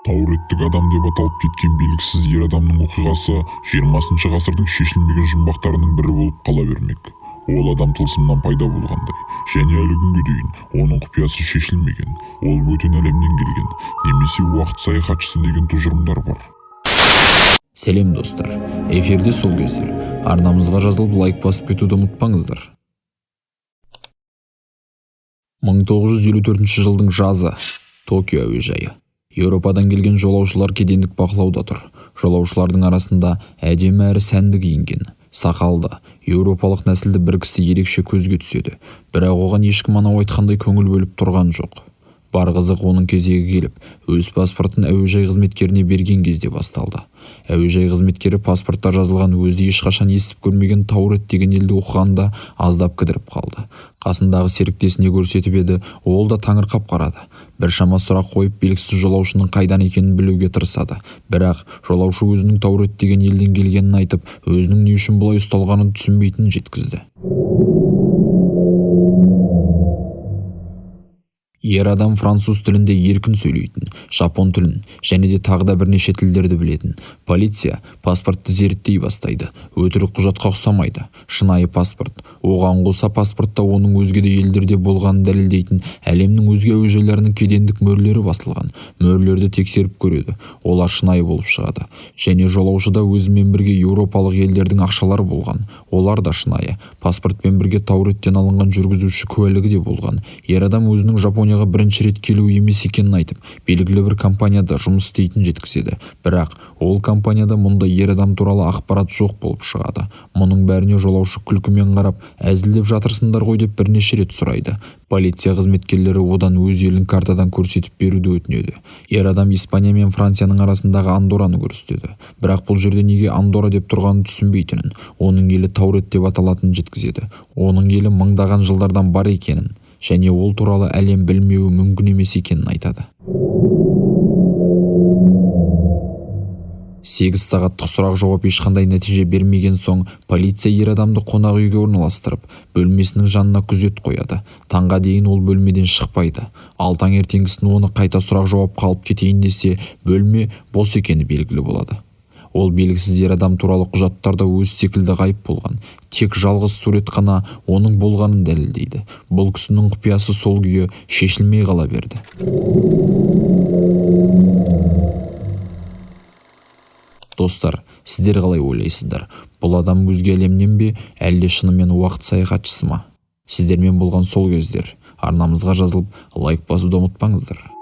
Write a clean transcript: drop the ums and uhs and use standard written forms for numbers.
Тауреттік адам деп аталып кеткен белгісіз ер адамның оқиғасы 20 ғасырдың шешілмеген жұмбақтарының бірі болып қала бермек. Ол адам тылсымнан пайда болғандай, және әлі күнге дейін оның құпиясы шешілмеген. Ол бөтен әлемнен келген, немесе уақыт саяхатшысы деген тұжырымдар бар. Сәлем достар, эфирде сол кездер. Арнамызға жазылып лайк басып кетуді ұмытпаңыздар. 1954 жылдың жазы, Токио әуежайы. Еуропадан келген жолаушылар кедендік бақылауда тұр. Жолаушылардың арасында әдемі әрі сәнді киінген, сақалды, еуропалық нәсілді бір кісі ерекше көзге түседі. Бірақ оған ешкім анау айтқандай көңіл бөліп тұрған жоқ. Бар қызық оның кезегі келіп, өз паспортын әуежай қызметкеріне берген кезде басталды. Әуежай қызметкері паспортта жазылған өзі ешқашан естіп көрмеген Таурет деген елді оқығанда аздап кідіріп қалды. Қасындағы серіктесіне көрсетіп еді, ол да таңырқап қарады. Біршама сұрақ қойып белгісіз жолаушының қайдан екенін білуге тырысады. Бірақ жолаушы өзінің Таурет деген елден келгенін айтып, өзінің не үшін бұлай ұсталғанын түсінбейтінін жеткізді. Ер адам француз тілінде еркін сөйлейтін, жапон тілін және де тағы да бірнеше тілдерді білетін. Полиция паспортты зерттей бастайды. Өтірік құжатқа ұқсамайды. Шынайы паспорт. Оған қоса паспортта оның өзге де елдерде болғанын дәлелдейтін әлемнің өзге әуежайларының кедендік мөрлері басылған. Мөрлерді тексеріп көреді. Олар шынайы болып шығады. Және жолаушыда өзімен бірге еуропалық елдердің ақшалары болған. Олар да шынайы. Паспортпен бірге Тауреттен алынған жүргізуші куәлігі де болған. Ер адам өзінің Жапонияға бірінші рет келу емес екенін айтып, белгілі бір компанияда жұмыс істейтін жеткізеді. Бірақ ол компанияда мұнда ер адам туралы ақпарат жоқ болып шығады. Мұның бәріне жолаушы күлкімен қарап, әзілдеп жатырсыңдар ғой деп бірнеше рет сұрайды. Полиция қызметкерлері одан өз елін картадан көрсетіп беруді өтінеді. Ер адам Испания мен Францияның арасындағы Андорраны көрсетеді. Бірақ бұл жерде неге Андорра деп тұрғанын түсінбейтінін, оның елі Таурет деп аталатынын жеткізеді. Оның елі мыңдаған жылдардан бар екенін және ол туралы әлем білмеуі мүмкін емес екенін айтады. 8 сағаттық сұрақ жауап ешқандай нәтиже бермеген соң, полиция ер адамды қонақ үйге орналастырып, бөлмесінің жанына күзет қояды. Таңға дейін ол бөлмеден шықпайды. Ал таңертеңгісін оны қайта сұрақ жауап қалып кетейін десе, бөлме бос екені белгілі болады. Ол белгісіз ер адам туралы құжаттарда өз секілді ғайып болған. Тек жалғыз сурет қана оның болғанын дәлелдейді. Бұл кісінің құпиясы сол күйі шешілмей қала берді. Достар, сіздер қалай ойлайсыздар? Бұл адам өзге әлемнен бе, әлде шынымен уақыт саяхатшысы ма? Сіздермен болған сол кездер. Арнамызға жазылып, лайк басуды ұмытпаңыздар.